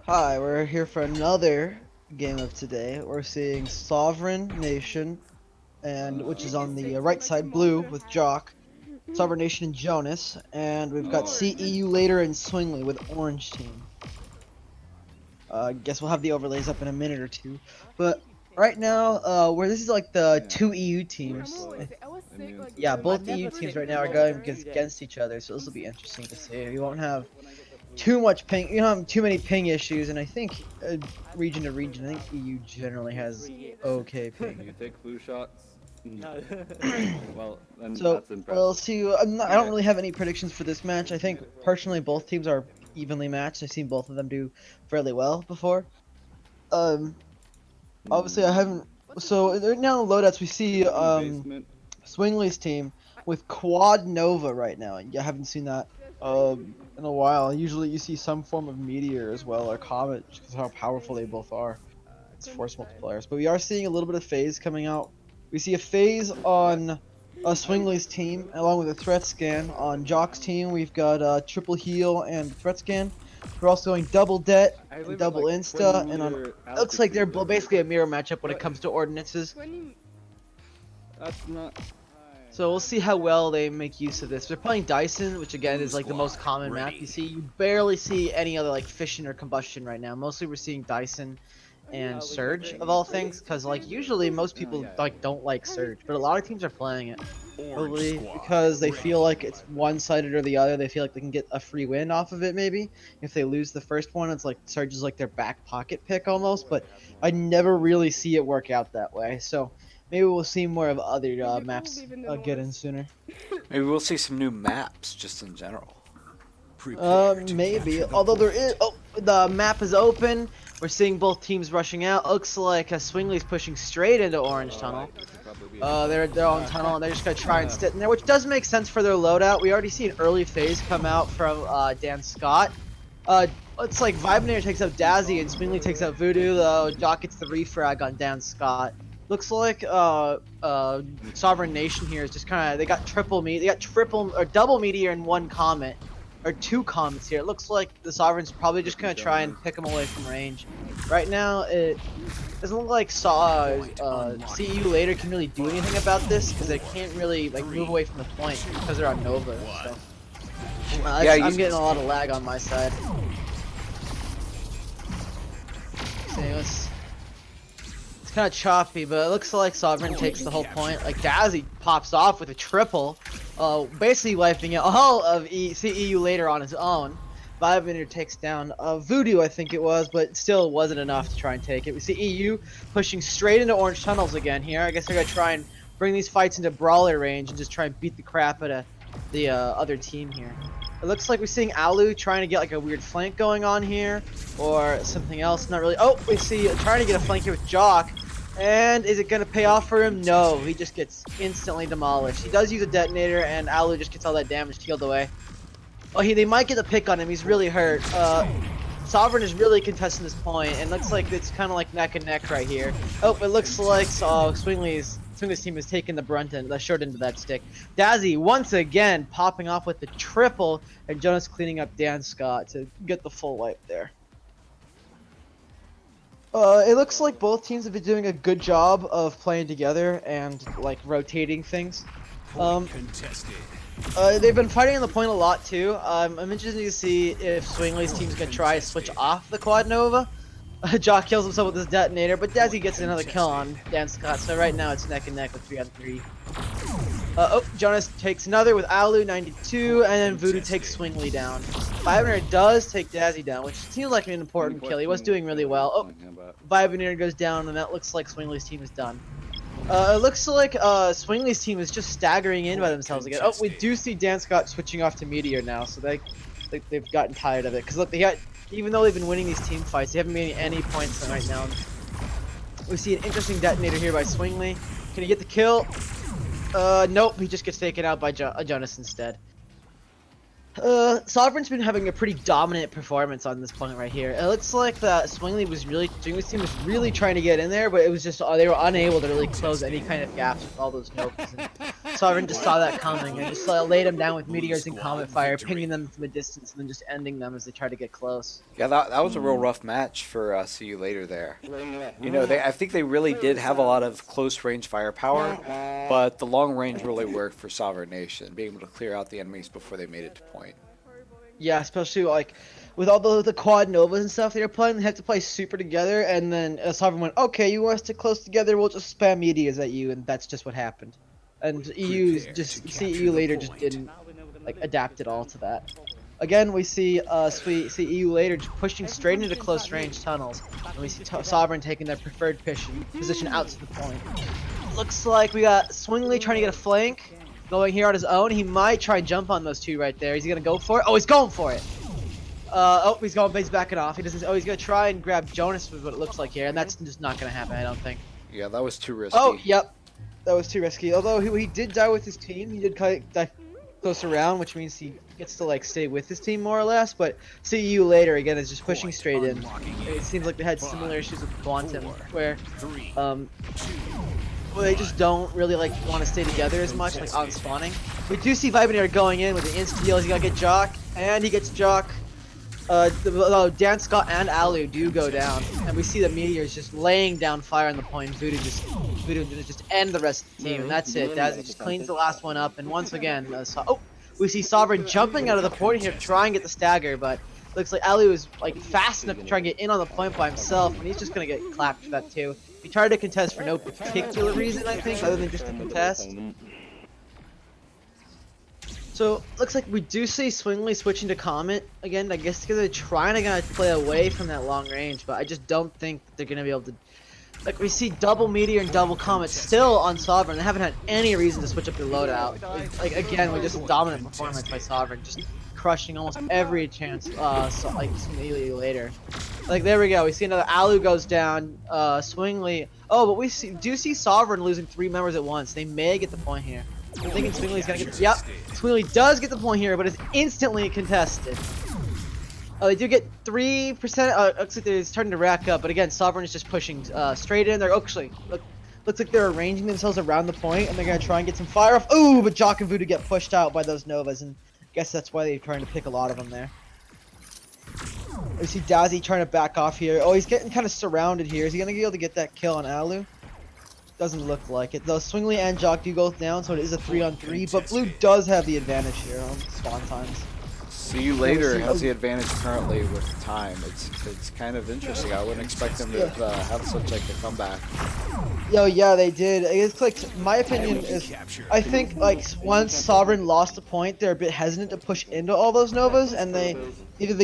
Hi, we're here for another game of today. We're seeing Sovereign Nation, and which is on the right side, blue with Jock, Sovereign Nation and Jonas, and we've got CEU later and Swingley with orange team. Guess we'll have the overlays up in a minute or two, but right now, where this is like the two EU teams. Yeah, both EU teams right now are going against each other, so this will be interesting to see. We won't have too much ping. You don't have too many ping issues, and I think region to region, I think EU generally has okay ping. You take flu shots. Well, then So that's impressive. we'll see. I don't really have any predictions for this match. I think personally both teams are evenly matched. I've seen both of them do fairly well before. Um, Obviously I haven't. So right now in loadouts we see Basement. Swingley's team with Quad Nova right now. I haven't seen that in a while. Usually you see some form of meteor as well, or comet, just because how powerful they both are. It's force multipliers. But we are seeing a little bit of phase coming out. We see a phase on Swingley's team, along with a threat scan. On Jock's team, we've got triple heal and threat scan. We're also going double det and double insta, and on it looks like they're basically a mirror matchup when it comes to ordinances. That's not. So we'll see how well they make use of this. They're playing Dyson, which again is like the most common map. You barely see any other like fission or combustion right now. Mostly we're seeing Dyson and Surge of all things, because like usually most people like don't like Surge, but a lot of teams are playing it. Probably because they feel like it's one-sided or the other. They feel like they can get a free win off of it maybe. If they lose the first one, it's like Surge is like their back pocket pick almost, but I never really see it work out that way. So maybe we'll see more of other maps get in sooner. Maybe we'll see some new maps just in general. Maybe. Although there is, the map is open. We're seeing both teams rushing out. Looks like Swingley's pushing straight into Orange Tunnel. They're on tunnel and they're just gonna try and sit in there, which does make sense for their loadout. We already see an early phase come out from Dan Scott. It's like Vibenator takes out Dazzy and Swingley takes out Voodoo. Jock gets the refrag on Dan Scott. Looks like Sovereign Nation here is just kind of they got triple or double meteor and one comet, or two comets here. It looks like the Sovereign's probably just gonna try and pick them away from range. Right now, it doesn't look like CEU later can really do anything about this because they can't really like move away from the point because they're on Nova. So I'm getting a lot of lag on my side. It's kind of choppy, but it looks like Sovereign takes the whole point. Like Dazzy pops off with a triple, basically wiping out all of CEU later on his own. Vibenator takes down Voodoo, I think it was, but still wasn't enough to try and take it. We see EU pushing straight into Orange Tunnels again here. I guess they're gonna try and bring these fights into brawler range and just try and beat the crap out of the other team here. It looks like we're seeing Alu trying to get like a weird flank going on here, or something else. Not really. Oh, we see trying to get a flank here with Jock. And is it going to pay off for him? No, he just gets instantly demolished. He does use a detonator, and Alu just gets all that damage healed away. Oh, they might get a pick on him. He's really hurt. Sovereign is really contesting this point, and looks like it's kind of like neck and neck right here. Oh, it looks like Swingley's team has taken the brunt and the short end of that stick. Dazzy once again popping off with the triple, and Jonas cleaning up Dan Scott to get the full wipe there. It looks like both teams have been doing a good job of playing together and like rotating things. They've been fighting on the point a lot too. I'm interested to see if Swingley's team's gonna try to switch off the Quad Nova. Jock kills himself with his detonator, but Dazzy gets another kill on Dan Scott. So right now it's neck and neck with 3-on-3. Jonas takes another with Alu 92, and then Voodoo takes Swingley down. Vibenator does take Dazzy down, which seems like an important kill. He was doing really well. Oh, Vibenator goes down, and that looks like Swingley's team is done. It looks like Swingley's team is just staggering in by themselves again. Oh, we do see Dan Scott switching off to Meteor now, so they've gotten tired of it. Because look, even though they've been winning these team fights, they haven't made any points right now. We see an interesting detonator here by Swingley. Can he get the kill? Nope, he just gets taken out by Jonas instead. Sovereign's been having a pretty dominant performance on this point right here. It looks like that Swingley's team was really trying to get in there, but it was just they were unable to really close any kind of gaps with all those Novas. And Sovereign just saw that coming and just laid them down with meteors and comet fire, pinging them from a distance and then just ending them as they try to get close. Yeah, that was a real rough match for See You Later there. You know, I think they really did have a lot of close range firepower, but the long range really worked for Sovereign Nation, being able to clear out the enemies before they made it to point. Yeah, especially like with all the quad novas and stuff they were playing, they had to play super together, and then Sovereign went, okay, you want us to close together, we'll just spam meteors at you, and that's just what happened. And CEU later just didn't like adapt at all to that. Again, we see CEU later just pushing straight into close range tunnels, and we see Sovereign taking their preferred position out to the point. Looks like we got Swingley trying to get a flank. Going here on his own, he might try and jump on those two right there. Is he gonna go for it? Oh, he's going for it. He's backing off. He doesn't. Oh, he's gonna try and grab Jonas with what it looks like here, and that's just not gonna happen, I don't think. Yeah, that was too risky. Oh, yep, that was too risky. Although he did die with his team, he did die close around, which means he gets to like stay with his team more or less. But CEU later again is just pushing straight in. It seems like they had similar issues with Quantum, where well, they just don't really like want to stay together as much, like on spawning. We do see Vibinator going in with the insta heals. He gotta get Jock, and he gets Jock. Dan Scott and Alu do go down, and we see the meteors just laying down fire on the point. Voodoo just end the rest of the team, and that's it. Dazzy just cleans the last one up, and once again, we see Sovereign jumping out of the point here to try and get the stagger, but looks like Alu is like fast enough to try and get in on the point by himself, and he's just gonna get clapped for that too. He tried to contest for no particular reason, I think, other than just to contest. So, looks like we do see Swingley switching to Comet again, I guess because they're trying to play away from that long range, but I just don't think that they're going to be able to... Like, we see double Meteor and double Comet still on Sovereign. They haven't had any reason to switch up their loadout. Like, again, we just dominant performance by Sovereign, just crushing almost every chance, like, immediately later. Like, there we go. We see another Alu goes down, Swingley. Oh, but we do see Sovereign losing 3 members at once. They may get the point here. I'm thinking Swingley's gonna get. Yep, Swingley does get the point here, but it's instantly contested. They do get 3%. Looks like they're starting to rack up, but again, Sovereign is just pushing straight in. They're actually looks like they're arranging themselves around the point, and they're gonna try and get some fire off. Ooh, but Jock and Voodoo get pushed out by those Novas, and I guess that's why they're trying to pick a lot of them there. We see Dazzy trying to back off here. Oh, he's getting kind of surrounded here. Is he gonna be able to get that kill on Alu? Doesn't look like it. Though Swingley and Jock do go down, so it is a 3-on-3, but Blue does have the advantage here on spawn times. See You Later has the advantage currently with time. It's kind of interesting. I wouldn't expect them to have such like a comeback. Yo, yeah, they did. It's like, my opinion is, I think like once Sovereign lost the point, they're a bit hesitant to push into all those Novas, and they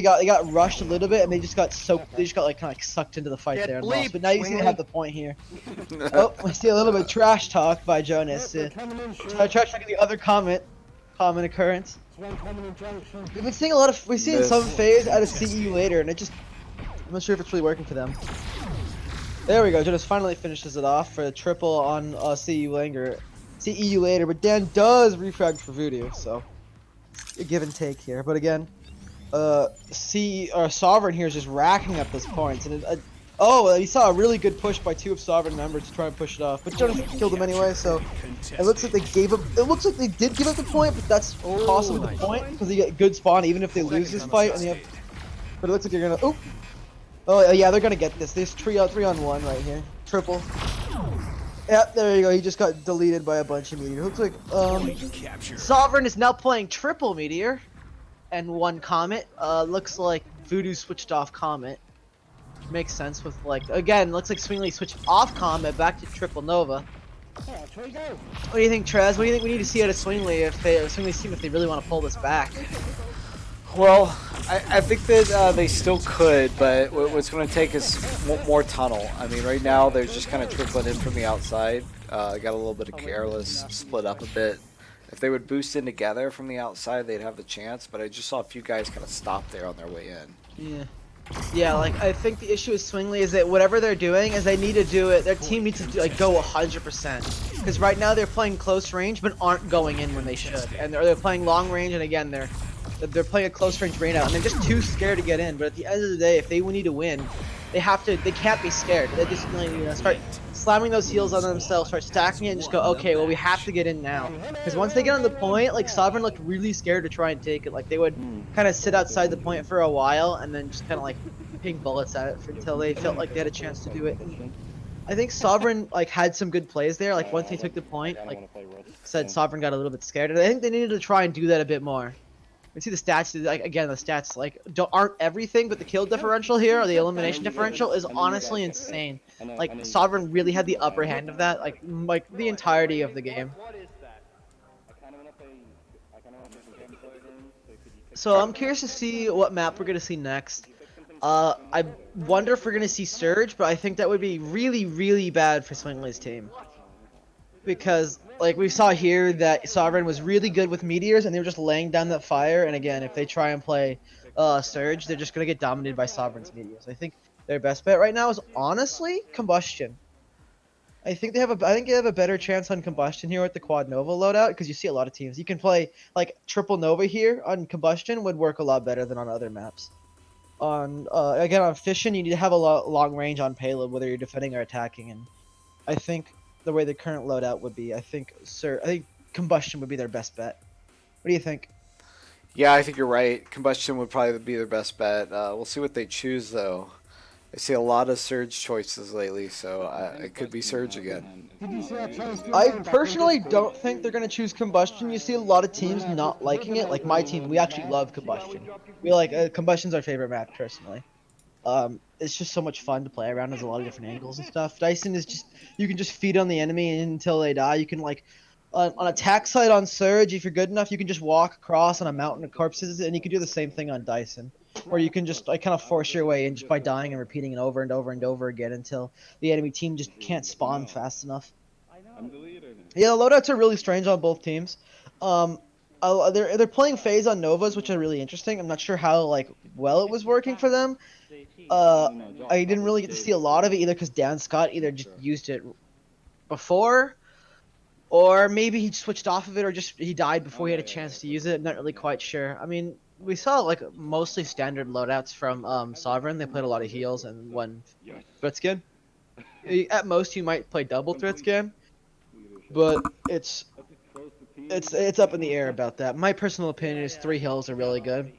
got rushed a little bit, and they just got soaked. They just got like kind of sucked into the fight there and lost. But now you see they have the point here. Oh, we see a little bit of trash talk by Jonas. Trash talking the other common occurrence. We've been seeing we've seen some phase out of CEU later, and I'm not sure if it's really working for them. There we go, Jonas finally finishes it off for a triple on CEU later, but Dan does refrag for Voodoo, so a give and take here. But again, Sovereign here is just racking up those points, and he saw a really good push by 2 of Sovereign members to try and push it off, but Jonas killed him anyway, so it looks like they gave up. It looks like they did give up the point, but that's possibly the point because they get good spawn even if they lose this fight. But it looks like they're gonna. Oh yeah, they're gonna get this. There's 3-on-1 right here, triple. Yep, there you go. He just got deleted by a bunch of meteor. Looks like Sovereign is now playing triple meteor and 1 comet. Looks like Voodoo switched off comet. Makes sense with again, looks like Swingley switched off Comet back to Triple Nova. What do you think, Trez? What do you think we need to see out of Swingley Swingley's team if they really want to pull this back? Well, I think that they still could, but what's going to take is more tunnel. I mean, right now they're just kind of trickling in from the outside. Got a little bit of careless, split up a bit. If they would boost in together from the outside, they'd have the chance, but I just saw a few guys kind of stop there on their way in. Yeah. Yeah, I think the issue with Swingley is that whatever they're doing is they need to do it. Their team needs to go 100%. Because right now they're playing close range but aren't going in when they should, and they're playing long range, and again they're they're playing a close range rain out, and they're just too scared to get in. But at the end of the day, if they need to win, they can't be scared. They just start slamming those heals on themselves, start stacking it, and just go, okay, well we have to get in now. Because once they get on the point, like Sovereign looked really scared to try and take it. Like they would kind of sit outside the point for a while and then just kind of like ping bullets at it until they felt like they had a chance to do it. And I think Sovereign like had some good plays there. Like once they took the point, like said, Sovereign got a little bit scared. And I think they needed to try and do that a bit more. You see the stats, like again, the stats like aren't everything, but the kill differential here or the elimination differential is honestly insane. Like Sovereign really had the upper hand of that, like the entirety of the game. So I'm curious to see what map we're gonna see next. I wonder if we're gonna see Surge, but I think that would be really, really bad for Swingley's team. Because like we saw here that Sovereign was really good with meteors and they were just laying down that fire, and again if they try and play Surge, they're just gonna get dominated by Sovereign's meteors. I think their best bet right now is honestly Combustion. I think they have a better chance on Combustion here with the Quad Nova loadout, because you see a lot of teams. You can play like Triple Nova here on Combustion would work a lot better than on other maps. On again on Fission, you need to have a long range on payload, whether you're defending or attacking, and I think the way the current loadout would be, I think Combustion would be their best bet. What do you think? Yeah, I think you're right. Combustion would probably be their best bet. We'll see what they choose, though. I see a lot of Surge choices lately, so it could be Surge again. I personally don't think they're going to choose Combustion. You see a lot of teams not liking it. Like my team, we actually love Combustion. We like Combustion's our favorite map, personally. It's just so much fun to play around. There's a lot of different angles and stuff. Dyson is just, you can just feed on the enemy until they die. You can like on attack side on Surge, if you're good enough, you can just walk across on a mountain of corpses, and you can do the same thing on Dyson, where you can just like kind of force your way in just by dying and repeating it over and over and over again until the enemy team just can't spawn fast enough. Yeah, the loadouts are really strange on both teams. They're playing phase on Novas, which are really interesting. I'm not sure how like well it was working for them. I didn't really get to see a lot of it either because Dan Scott either just used it before, or maybe he switched off of it, or just he died before he had a chance to use it. Not really quite sure. I mean, we saw like mostly standard loadouts from Sovereign. They played a lot of heals and one threat skin. At most, you might play double threat skin, but it's up in the air about that. My personal opinion is 3 heals are really good.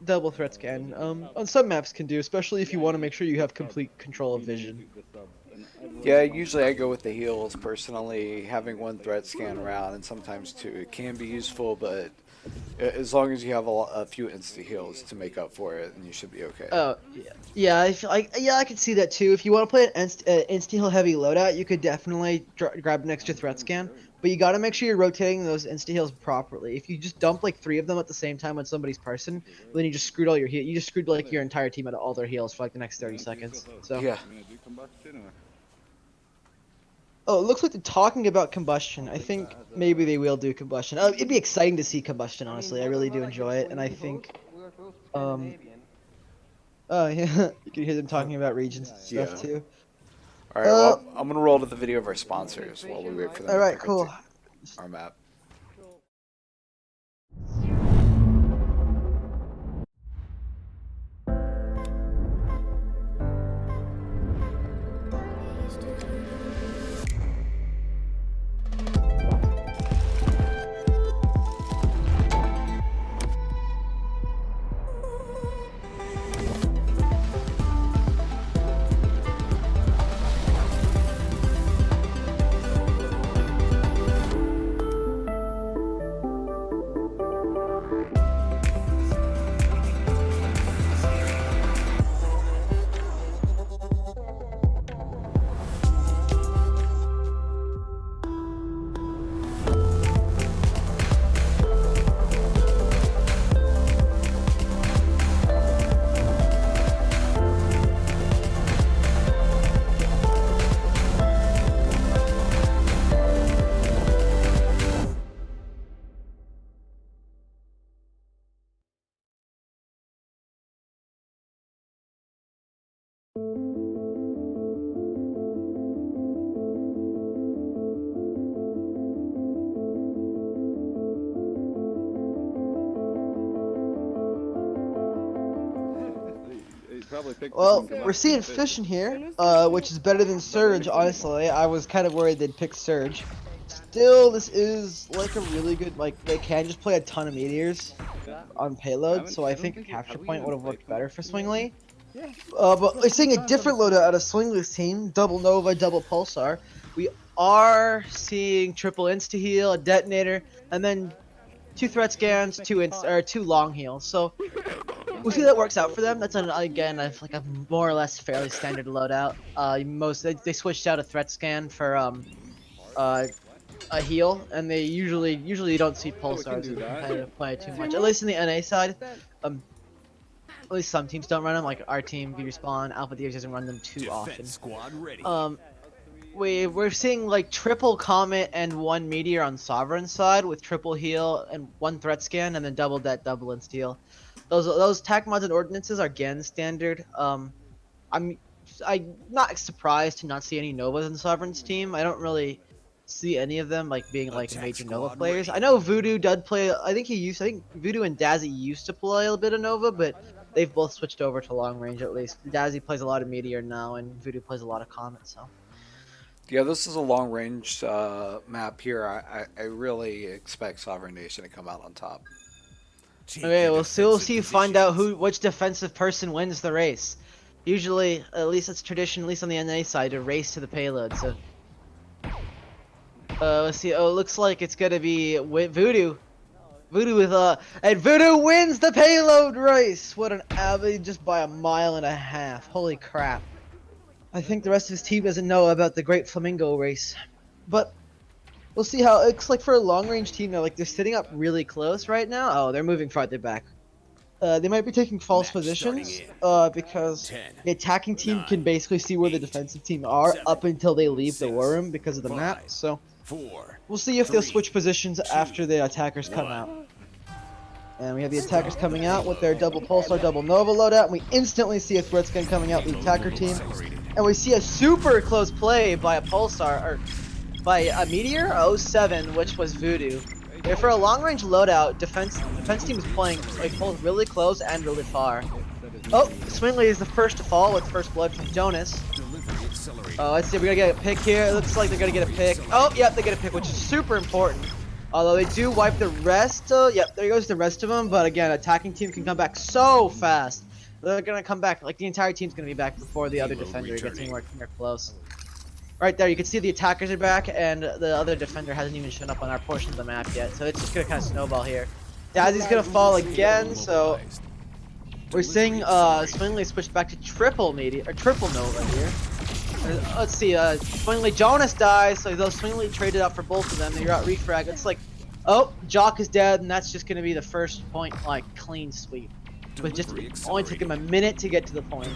Double threats can on some maps can do, especially if you want to make sure you have complete control of vision. Yeah, usually I go with the heals personally, having one threat scan around, and sometimes two. It can be useful, but as long as you have a few insta heals to make up for it, then you should be okay. Oh yeah, I feel like I could see that too. If you want to play an insta heal heavy loadout, you could definitely grab an extra threat scan, but you got to make sure you're rotating those insta heals properly. If you just dump like 3 of them at the same time on somebody's person, then you just screwed all your heal. You just screwed like your entire team out of all their heals for like the next 30 seconds. So yeah. Oh, it looks like they're talking about Combustion. I think maybe they will do Combustion. It'd be exciting to see Combustion, honestly. I really do enjoy it, and I think, oh yeah, you can hear them talking about regions and stuff too. All right, well, I'm gonna roll to the video of our sponsors while we wait for them to pick cool. our map. probably picked Well, this one we're seeing Fish in here, which is better than Surge, honestly. I was kind of worried they'd pick Surge. Still, this is like a really good, like, they can just play a ton of meteors on payload, so I think a capture point would have worked better for Swingley. But we're seeing a different loadout out of Swingley's team, double Nova, double Pulsar. We are seeing triple insta-heal, a detonator, and then 2 threat scans, 2 long heals. So we'll see how that works out for them. That's again like a more or less fairly standard loadout. They switched out a threat scan for a heal, and they usually you don't see pulsars in competitive play too much. At least in the NA side, at least some teams don't run them. Like our team, V-Respawn, Alpha Deers doesn't run them too often. We're seeing like triple Comet and 1 Meteor on Sovereign side with triple heal and 1 threat scan, and then double det, double and steal. Those tac mods and ordinances are again standard. I'm not surprised to not see any Novas in Sovereign's team. I don't really see any of them like being like major Nova players. I know Voodoo did play. I think Voodoo and Dazzy used to play a little bit of Nova, but they've both switched over to long range at least. Dazzy plays a lot of Meteor now, and Voodoo plays a lot of Comet. So. Yeah, this is a long range map here. I really expect Sovereign Nation to come out on top. Okay, we'll see. Find out which defensive person wins the race. Usually, at least it's tradition, at least on the NA side, to race to the payload. So, let's see. Oh, it looks like it's gonna be Voodoo. And Voodoo wins the payload race. What an average, just by a mile and a half. Holy crap! I think the rest of his team doesn't know about the Great Flamingo race, but we'll see how it looks like for a long-range team now. Like they're sitting up really close right now. Oh, they're moving farther back. They might be taking false positions because the attacking team can basically see where the defensive team are up until they leave the war room because of the map. So we'll see if they'll switch positions after the attackers come out. And we have the attackers coming out with their double Pulsar, double Nova loadout, and we instantly see a threat scan coming out the attacker team. And we see a super close play by a Pulsar, or by a Meteor 07, which was Voodoo. For a long-range loadout, defense team is playing like both really close and really far. Oh, Swingley is the first to fall with first blood from Jonas. Let's see, we're gonna get a pick here. It looks like they're gonna get a pick. Oh, yep, they get a pick, which is super important. Although they do wipe the rest. Yep, there goes the rest of them. But again, attacking team can come back so fast. They're gonna come back, like the entire team's gonna be back before the other defender gets anywhere near close. Right there, you can see the attackers are back, and the other defender hasn't even shown up on our portion of the map yet. So it's just gonna kind of snowball here. Dazzy's gonna fall again, so we're seeing Swingley switched back to triple Nova here. Let's see, Swingley Jonas dies, so though Swingley traded out for both of them, they're out refrag. It's like, oh, Jock is dead, and that's just gonna be the first point, like clean sweep. But just only took him a minute to get to the point.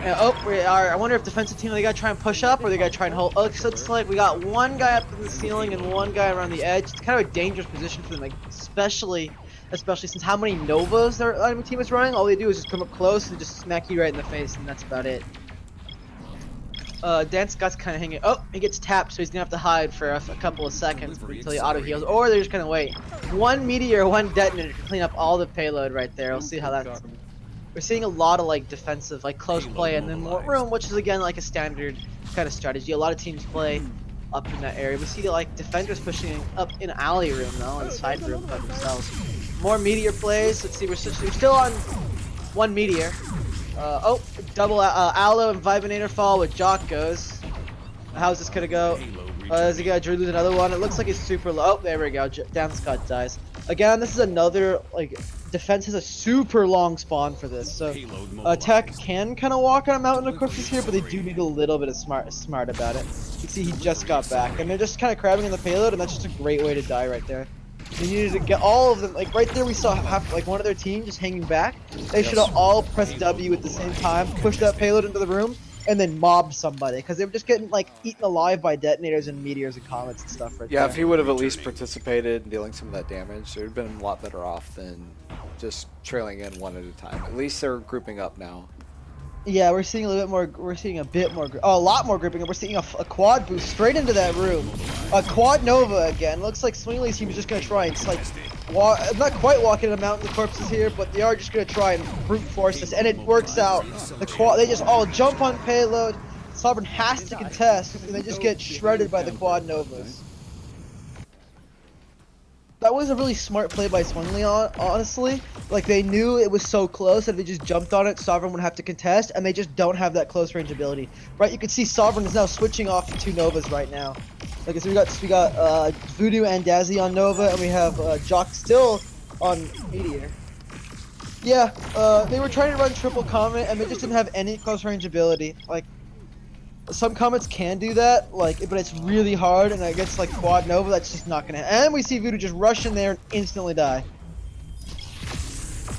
I wonder if defensive team, they gotta try and push up or they gotta try and hold. Oh, so it's like we got one guy up in the ceiling and one guy around the edge. It's kind of a dangerous position for them, like especially since how many Novas their enemy team is running. All they do is just come up close and just smack you right in the face, and that's about it. Dan Scott's kind of hanging. Oh, he gets tapped, so he's gonna have to hide for a couple of seconds until he auto heals, or they're just gonna wait. 1 Meteor, 1 Detonator to clean up all the payload right there. We'll see how that's. We're seeing a lot of like defensive, like close play, and then more room, which is again like a standard kind of strategy. A lot of teams play up in that area. We see like defenders pushing up in alley room though, and side room by themselves. More Meteor plays. Let's see, we're still on 1 Meteor. Oh, double Aloe and Vibinator fall with Jock goes. How's this gonna go? Is he gonna lose another one? It looks like he's super low. Oh, there we go. Dan Scott dies. Again, this is another, like, defense has a super long spawn for this. So, attack can kind of walk on a mountain of courses here, but they do need a little bit of smart about it. You can see he just got back, and they're just kind of crabbing in the payload, and that's just a great way to die right there. They needed to get all of them, like right there we saw like one of their team just hanging back. They should have all pressed W at the same time, pushed that payload into the room, and then mobbed somebody, because they were just getting like eaten alive by detonators and meteors and comets and stuff right there. Yeah, if he would have at least participated in dealing some of that damage, they would have been a lot better off than just trailing in one at a time. At least they're grouping up now. Yeah, we're seeing a little bit more. We're seeing a bit more. A lot more grouping. We're seeing a quad boost straight into that room. A quad Nova again. Looks like Swingley's team is just gonna try and like not quite walking a mountain of corpses here, but they are just gonna try and brute force this, and it works out. They just all jump on payload. Sovereign has to contest, and they just get shredded by the quad novas. That was a really smart play by Swingley, honestly. Like, they knew it was so close that if they just jumped on it, Sovereign would have to contest, and they just don't have that close range ability. Right, you can see Sovereign is now switching off to 2 Novas right now. Like, so we got Voodoo and Dazzy on Nova, and we have Jock still on Meteor. Yeah, they were trying to run triple Comet, and they just didn't have any close range ability. Like, some Comets can do that, like, but it's really hard, and against like Quad Nova, that's just not gonna. And we see Voodoo just rush in there and instantly die.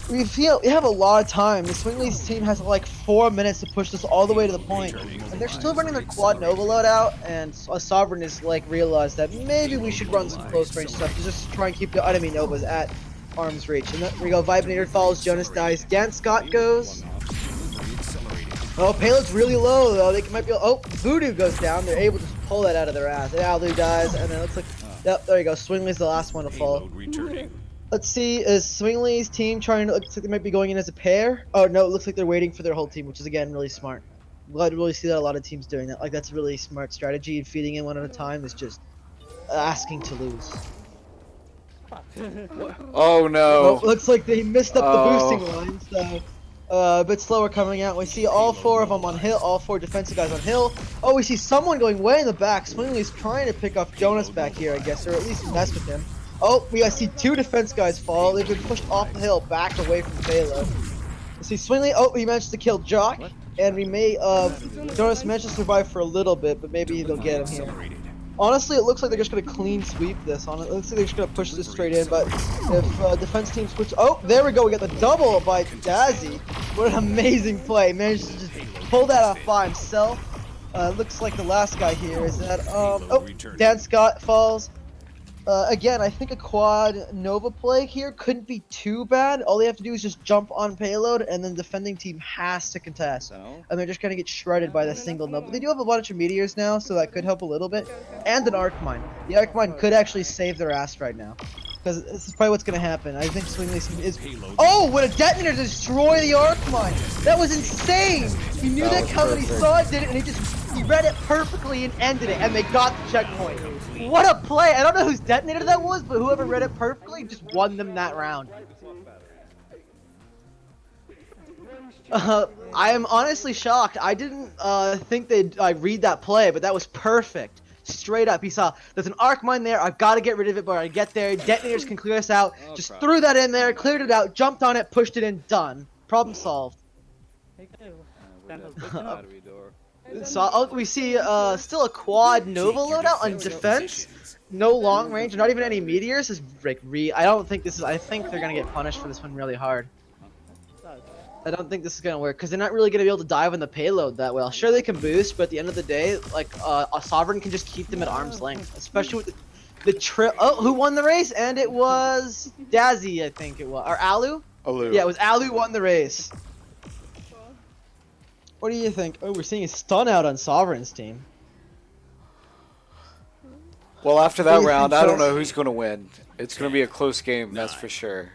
We have a lot of time. The Swingley's team has like 4 minutes to push this all the way to the point, and they're still running their Quad Nova loadout. And Sovereign has like realized that maybe we should run some close range stuff to just try and keep the enemy Novas at arm's reach. And there we go. Vibinator falls. Jonas dies. Dan Scott goes. Oh, payload's really low though. They might be. Oh, Voodoo goes down. They're able to pull that out of their ass. And Alu dies, and then it looks like. Yep, there you go. Swingley's the last one to fall. Let's see. Is Swingley's team trying to? Looks like they might be going in as a pair. Oh no, it looks like they're waiting for their whole team, which is again really smart. Glad to really see that a lot of teams doing that. Like that's a really smart strategy. And feeding in one at a time is just asking to lose. Oh no. Oh, looks like they missed up the boosting line, so. A bit slower coming out. We see all 4 of them on hill, all 4 defensive guys on hill. Oh, we see someone going way in the back. Swingley's trying to pick off Jonas back here, I guess, or at least mess with him. Oh, we see 2 defense guys fall. They've been pushed off the hill, back away from payload. We see Swingley. Oh, he managed to kill Jock, and we may. Jonas managed to survive for a little bit, but maybe they'll get him here. Honestly, it looks like they're just gonna clean sweep this. It looks like they're just gonna push this straight in. But if defense team switch, oh, there we go. We got the double by Dazzy. What an amazing play! Managed to just pull that off by himself. Looks like the last guy here is that. Oh, Dan Scott falls. Again, I think a quad Nova play here couldn't be too bad. All they have to do is just jump on payload, and then the defending team has to contest. And they're just gonna get shredded by the single Nova. They do have a bunch of meteors now, so that could help a little bit. And an arc mine. The arc mine could actually save their ass right now. Because this is probably what's gonna happen. I think Swingley's is. Oh, what a detonator to destroy the arc mine! That was insane! He knew that coming, he saw it, did it, and he read it perfectly and ended it, and they got the checkpoint. What a play! I don't know whose detonator that was, but whoever read it perfectly just won them that round. I am honestly shocked. I didn't think they'd read that play, but that was perfect. Straight up, he saw there's an arc mine there. I've got to get rid of it, but I get there. Detonators can clear us out. Just threw that in there, cleared it out, jumped on it, pushed it in, done. Problem solved. So we see still a quad Nova loadout on defense. No long range, not even any meteors. Is like I don't think this is. I think they're gonna get punished for this one really hard. I don't think this is gonna work because they're not really gonna be able to dive on the payload that well. Sure, they can boost, but at the end of the day, like a Sovereign can just keep them at arm's length, especially with the trip. Oh, who won the race? And it was Dazzy, I think it was, or Alu. Alu. Yeah, it was Alu won the race. What do you think? Oh, we're seeing a stun out on Sovereign's team. Well, after that round, I don't know who's going to win. It's going to be a close game, that's for sure.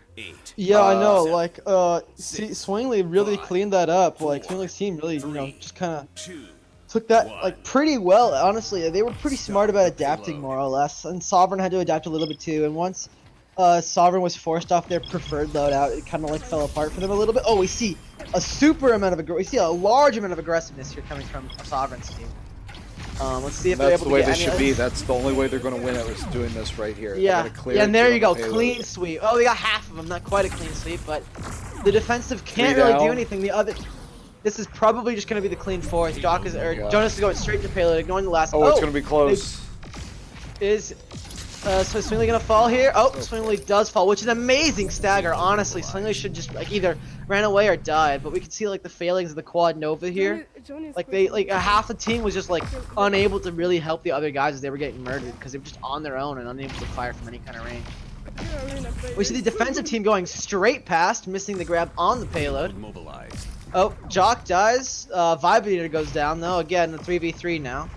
Yeah, I know. Like, Swingley really cleaned that up. Like, Swingley's team really, just kind of took that like pretty well. Honestly, they were pretty smart about adapting more or less, and Sovereign had to adapt a little bit too. And once Sovereign was forced off their preferred loadout, it kind of like fell apart for them a little bit. Oh, we see a large amount of aggressiveness here coming from Sovereign's team. Let's see if they're able to get That's the way they should be. That's the only way they're going to win it, was doing this right here. Yeah, and there you go, clean sweep. Oh, we got half of them, not quite a clean sweep, but the defensive can't really do anything. This is probably just going to be the clean fourth. Jonas is going straight to payload, ignoring the last. Oh, it's going to be close. So Swingley gonna fall here? Oh, Swingley does fall, which is an amazing stagger. Honestly, Swingley should just like either ran away or died. But we can see like the failings of the quad Nova here. Like half the team was just like unable to really help the other guys as they were getting murdered because they were just on their own and unable to fire from any kind of range. We see the defensive team going straight past, missing the grab on the payload. Oh, Jock dies. Vibrator goes down though. Again, the 3v3 now.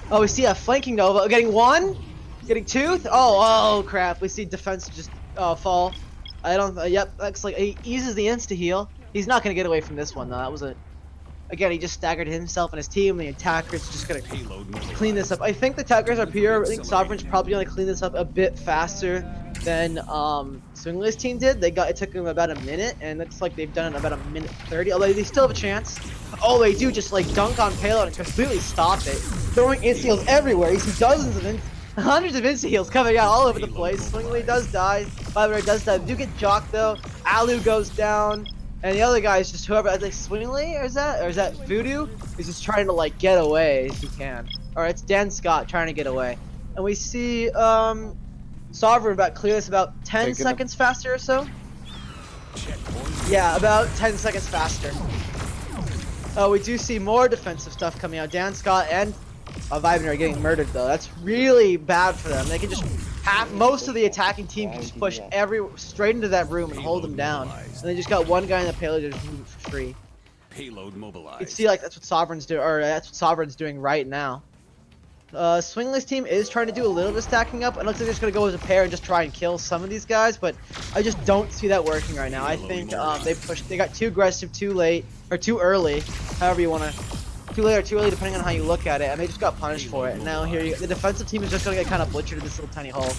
Oh, we see a flanking Nova getting one. Getting two? Oh crap. We see defense just fall. I don't. Yep, that's like he eases the insta heal. He's not gonna get away from this one though. That was a. Again, he just staggered himself and his team. The attacker's just gonna clean this up. I think the attackers are pure. I think Sovereign's probably gonna clean this up a bit faster than Swingley's team did. It took them about a minute, and it's like they've done it in about a minute 30. Although they still have a chance. Oh, they do just like dunk on payload and completely stop it, throwing insta heals everywhere. You see dozens of hundreds of insta heals coming out all over the place. Swingley does die. By the way, does die. They do get jocked though. Alu goes down. And the other guy is just whoever, like Swingley, or is that Voodoo? He's just trying to like get away if he can. Or it's Dan Scott trying to get away. And we see Sovereign about clear this about 10 seconds faster or so. Yeah, about 10 seconds faster. We do see more defensive stuff coming out. Dan Scott and Vibin are getting murdered though. That's really bad for them. They can just have most of the attacking team can just push straight into that room and hold them down. And they just got one guy in the payload to just move for free. Payload mobilized. You can see like that's what Sovereign's do, or that's what Sovereign's doing right now. Swingley's team is trying to do a little bit of stacking up. It looks like they're just gonna go as a pair and just try and kill some of these guys, but I just don't see that working right now. I think they got too aggressive, too late, or too early, however you wanna. Too late or too early, depending on how you look at it, and they just got punished for it. And now here, the defensive team is just gonna get kind of butchered in this little tiny hole.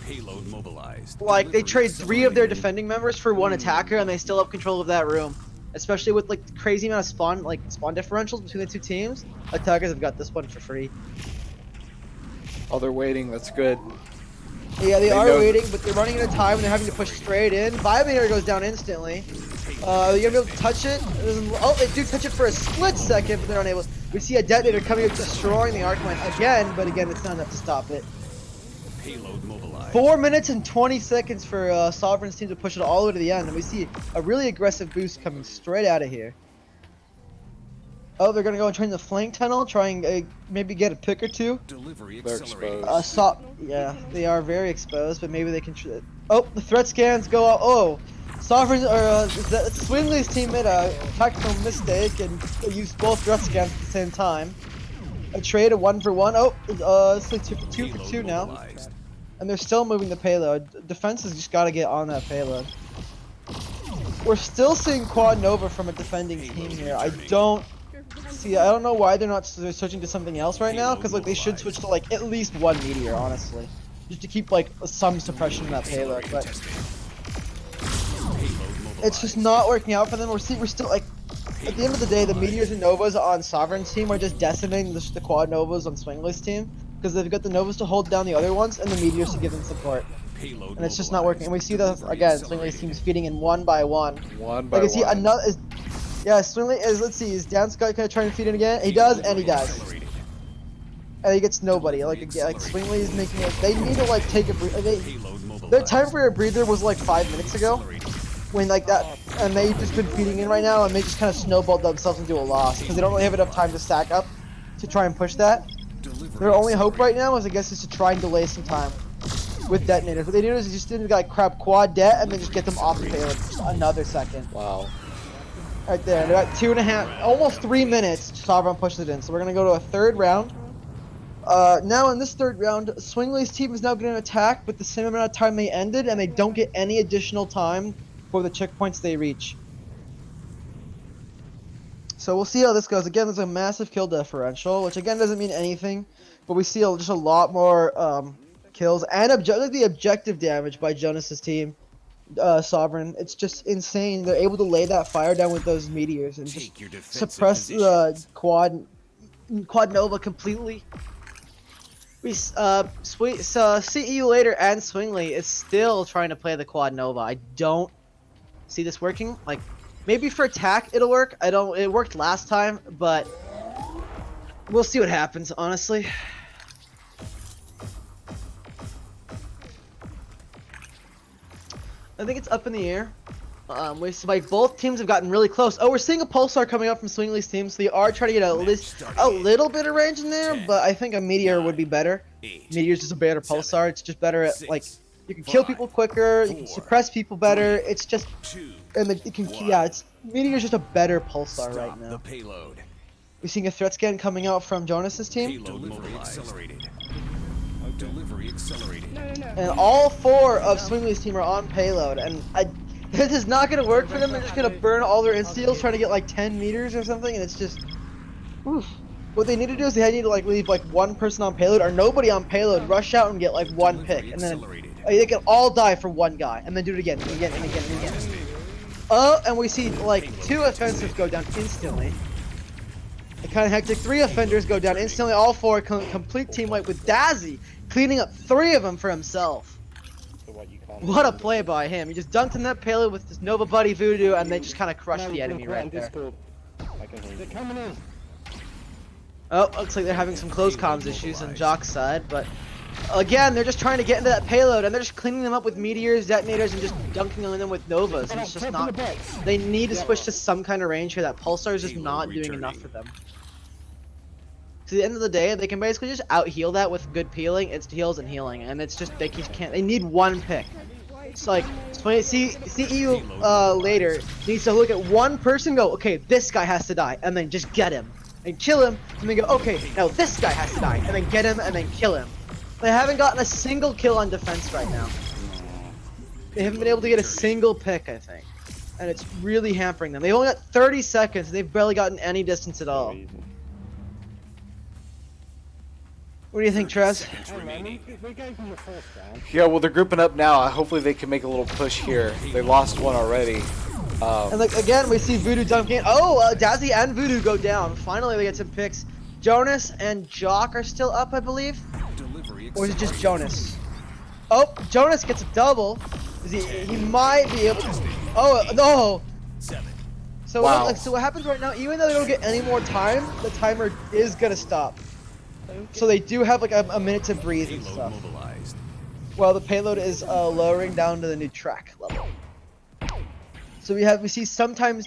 Payload mobilized. Like they trade 3 of their defending members for 1 attacker, and they still have control of that room. Especially with like the crazy amount of spawn differentials between the 2 teams, attackers have got this one for free. Oh, they're waiting. That's good. Yeah, they are waiting, but they're running out of time and they're having to push straight in. Vibrator goes down instantly. Are you gonna be able to touch it? Oh, they do touch it for a split second, but they're unable. We see a detonator coming up, destroying the arc line again, but again, it's not enough to stop it. Payload mobilized. 4 minutes and 20 seconds for Sovereign's team to push it all the way to the end, and we see a really aggressive boost coming straight out of here. Oh, they're gonna go and train the flank tunnel, trying maybe get a pick or 2. Delivery They're accelerated. exposed. Yeah, they are very exposed, but maybe they can. Oh, the threat scans go out. Oh, Sovereign or Swingley's team made a tactical mistake and used both threat scans at the same time. A trade of 1 for 1. Oh, it's like 2 for 2 now, Mobilized. and they're still moving the payload. Defense has just got to get on that payload. We're still seeing Quad Nova from a defending team here. I don't know why they're not switching to something else right now, because like they should switch to like at least 1 meteor, honestly, just to keep like some suppression in that payload. But it's just not working out for them. We're still like, at the end of the day, the meteors and novas on Sovereign's team are just decimating the Quad Novas on Swingley's team, because they've got the novas to hold down the other ones and the meteors to give them support. And it's just not working. And we see that again, Swingley's team is feeding in 1 by 1. Like, you see another. Yeah, Swingley is. Let's see. Is Dan Scott gonna try and feed it again? He does, and he dies. And he gets nobody. Like Swingley is making it. They need to like take a breather. Their time for a breather was like 5 minutes ago, when like that, and they've just been feeding in right now, and they just kind of snowballed themselves into a loss because they don't really have enough time to stack up to try and push that. Their only hope right now is, I guess, is to try and delay some time with detonators. What they do is just didn't like grab quad det and then just get them off the payload for just another second. Wow. Right there, they're at 2.5, almost 3 minutes. Sovereign pushes it in, so we're gonna go to a 3rd round. Now in this 3rd round, Swingley's team is now getting attacked with the same amount of time they ended, and they don't get any additional time for the checkpoints they reach. So we'll see how this goes. Again, there's a massive kill differential, which again doesn't mean anything, but we see just a lot more kills and the objective damage by Jonas's team. Sovereign, it's just insane. They're able to lay that fire down with those meteors and just suppress the Quad Nova completely. See you later, and Swingley is still trying to play the Quad Nova. I don't see this working. Like, maybe for attack it'll work. It worked last time, but we'll see what happens, honestly. I think it's up in the air. Like both teams have gotten really close. Oh, we're seeing a pulsar coming up from Swingley's team, so they are trying to get at least a little bit of range in there. But I think a meteor would be better. Meteor's just a better pulsar. It's just better at like you can kill people quicker, you can suppress people better. It's just Meteor's just a better pulsar right now. We're seeing a threat scan coming out from Jonas's team. Delivery accelerated. And all 4 of Swingley's team are on payload, and this is not gonna work for them. They're just gonna burn all their insta-heals trying to get like 10 meters or something, and it's just, oof. What they need to do is they need to like leave like 1 person on payload or nobody on payload, rush out and get like 1 pick, and then they can all die for 1 guy, and then do it again and again and again and again. Oh, and we see like 2 offensives go down instantly. It's kind of hectic. 3 offenders go down instantly. All 4 complete team wipe with Dazzy cleaning up 3 of them for himself. What a play by him. He just dunked in that payload with his Nova Buddy Voodoo, and they just kind of crushed the enemy right there. Oh, looks like they're having some close comms issues on Jock's side, but again, they're just trying to get into that payload, and they're just cleaning them up with meteors, detonators, and just dunking on them with Novas. And it's just not. They need to switch to some kind of range here. That Pulsar is just not doing enough for them. To the end of the day, they can basically just out heal that with good peeling, insta heals, and healing, and it's just they just can't. They need 1 pick. It's like CEU later needs to look at 1 person, go, okay, this guy has to die, and then just get him and kill him, and then go, okay, now this guy has to die, and then get him and then kill him. They haven't gotten a single kill on defense right now. They haven't been able to get a single pick, I think, and it's really hampering them. They've only got 30 seconds, and they've barely gotten any distance at all. What do you think, Trez? Yeah, well, they're grouping up now. Hopefully they can make a little push here. They lost 1 already. And like again, we see Voodoo dunking. Oh, Dazzy and Voodoo go down. Finally, they get some picks. Jonas and Jock are still up, I believe. Or is it just Jonas? Oh, Jonas gets a double. He might be able to. Oh no! So wow. So what happens right now? Even though they don't get any more time, the timer is gonna stop. So they do have like a minute to breathe and stuff. Well, the payload is lowering down to the new track level. So we see some time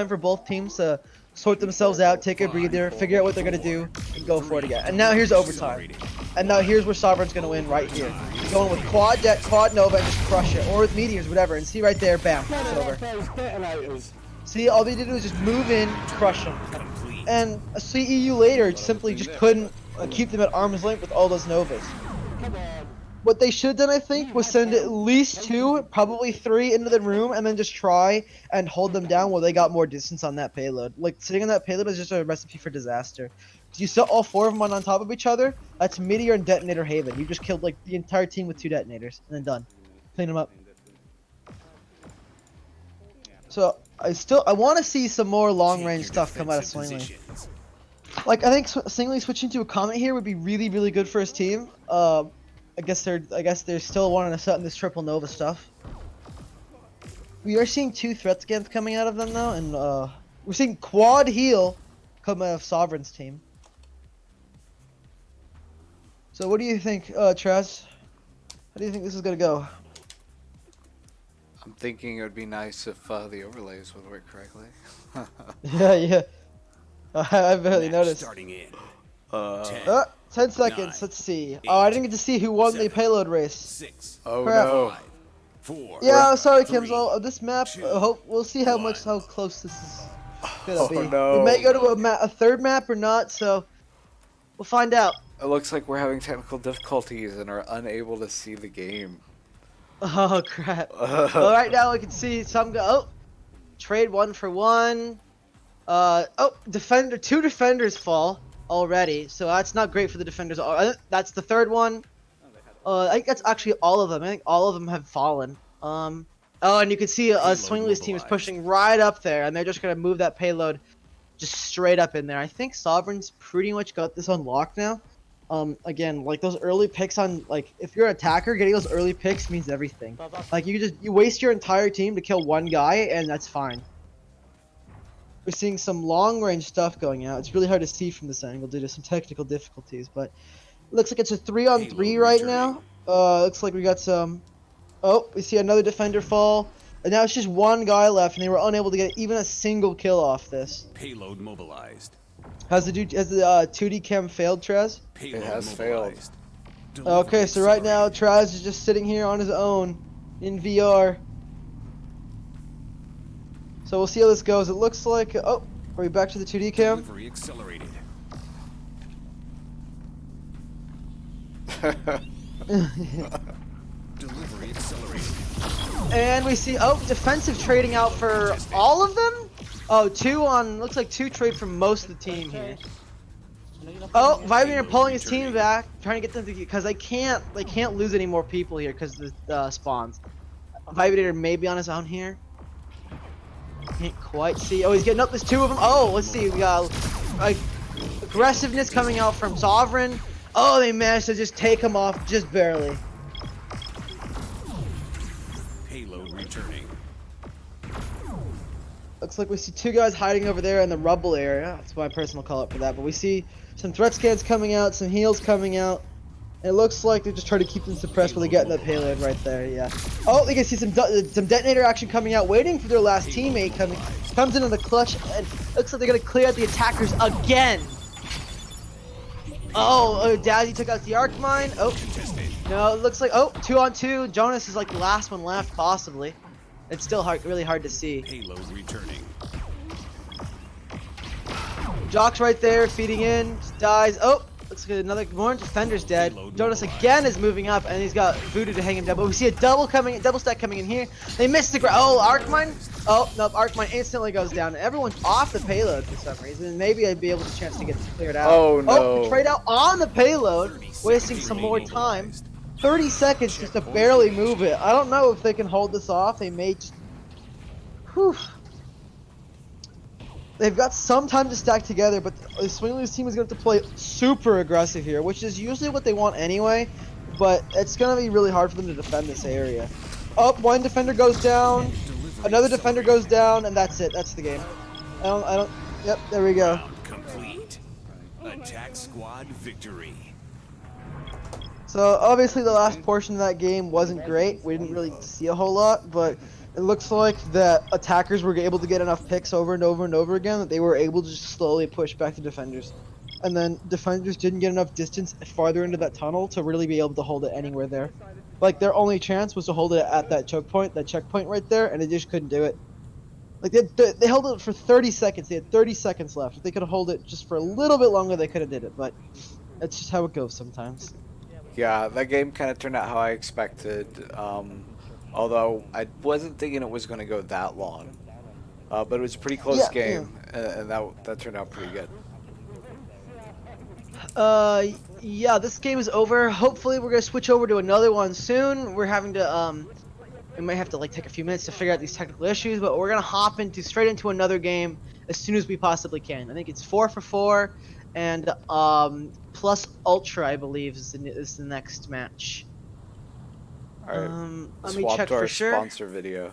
for both teams to sort themselves out, take a breather, figure out what they're gonna do, and go for it again. And now here's overtime. And now here's where Sovereign's gonna win right here. Going with quad Nova and just crush it, or with meteors, whatever. And see right there, bam, it's over. See, all they did was just move in, crush them. And a CEU later simply just couldn't keep them at arm's length with all those Novas. What they should have done, I think, was send at least 2, probably 3 into the room, and then just try and hold them down while they got more distance on that payload. Like, sitting on that payload is just a recipe for disaster. You set all 4 of them on top of each other, that's Meteor and Detonator Haven. You just killed, like, the entire team with 2 detonators, and then done. Clean them up. So, I want to see some more long-range stuff come out of Swingley. Like, I think Swingley switching to a Comet here would be really, really good for his team. I guess they're still wanting to set in this triple Nova stuff. We are seeing 2 threat scans coming out of them though, and we're seeing quad heal come out of Sovereign's team. So what do you think, Trez? How do you think this is gonna go? I'm thinking it would be nice if the overlays would work correctly. Yeah. I barely noticed. Starting in. 10 seconds. Let's see. Oh, I didn't get to see who won the payload race. 6. Oh crap. no. 5, 4. Yeah, sorry, 3, Kimzo. This map, we'll see how close this is gonna be. No. We may go to a 3rd map or not, so we'll find out. It looks like we're having technical difficulties and are unable to see the game. Oh crap. Well, right now we can see some go. Oh, trade 1 for 1. Oh, 2 defenders fall already, so that's not great for the defenders. That's the 3rd one. I think that's actually all of them. I think all of them have fallen. Oh, and you can see Swingley's team is pushing right up there, and they're just gonna move that payload just straight up in there. I think Sovereign's pretty much got this on lock now. Again, like those early picks on, like, if you're an attacker, getting those early picks means everything. Like, you waste your entire team to kill 1 guy, and that's fine. We're seeing some long-range stuff going out. It's really hard to see from this angle due to some technical difficulties, but it looks like it's a 3-on-3 right now. Looks like we got some. Oh, we see another defender fall, and now it's just 1 guy left, and they were unable to get even a single kill off this. Payload mobilized. Has the 2D cam failed, Trez? It has failed. Okay, so right now Trez is just sitting here on his own in VR. So we'll see how this goes. It looks like, oh, are we back to the 2D cam? Delivery accelerated. Delivery accelerated. And we see, oh, defensive trading out for all of them? Oh, looks like 2 trade for most of the team here. Oh, Vibrator pulling his team back, trying to get them to, because they can't lose any more people here because the spawns. Vibrator may be on his own here. Can't quite see. Oh, he's getting up. There's 2 of them. Oh, let's see. We got like aggressiveness coming out from Sovereign. Oh, they managed to just take him off just barely. Payload returning. Looks like we see 2 guys hiding over there in the rubble area. That's my personal call up for that. But we see some threat scans coming out, some heals coming out. It looks like they're just trying to keep them suppressed while they get in the payload right there. Yeah. Oh, you can see some detonator action coming out, waiting for their last teammate coming. Comes into the clutch, and looks like they're gonna clear out the attackers again. Oh, Dazzy took out the arc mine. Oh, no, it looks like 2 on 2. Jonas is like the last one left, possibly. It's still really hard to see. Payload returning. Jock's right there, feeding in, just dies. Oh, looks like another more defender's dead. Jonas again is moving up, and he's got voodoo to hang him down. But we see a double stack coming in here. They missed the ground. Oh, arc mine. Oh, nope, arc mine instantly goes down. Everyone's off the payload for some reason. Maybe I'd be able to chance to get this cleared out. Oh no! Oh, trade out on the payload, wasting some more time. 30 seconds just to barely move it. I don't know if they can hold this off. They may just... Whew. They've got some time to stack together, but the Swingley's team is going to have to play super aggressive here, which is usually what they want anyway, but it's going to be really hard for them to defend this area. Oh, 1 defender goes down, another defender goes down, and that's it. That's the game. Yep, there we go. Round complete. Attack squad victory. So obviously the last portion of that game wasn't great. We didn't really see a whole lot, but it looks like that attackers were able to get enough picks over and over and over again that they were able to just slowly push back the defenders. And then defenders didn't get enough distance farther into that tunnel to really be able to hold it anywhere there. Like their only chance was to hold it at that choke point, that checkpoint right there, and they just couldn't do it. Like they held it for 30 seconds. They had 30 seconds left. If they could hold it just for a little bit longer, they could have did it. But that's just how it goes sometimes. Yeah, that game kind of turned out how I expected. Although I wasn't thinking it was going to go that long, but it was a pretty close game, and that turned out pretty good. Yeah, this game is over. Hopefully, we're gonna switch over to another one soon. We're having to we might have to like take a few minutes to figure out these technical issues, but we're gonna hop straight into another game as soon as we possibly can. I think it's 4 for 4, and plus Ultra, I believe, is the next match. All right, Let me swap check to our for sure. sponsor video.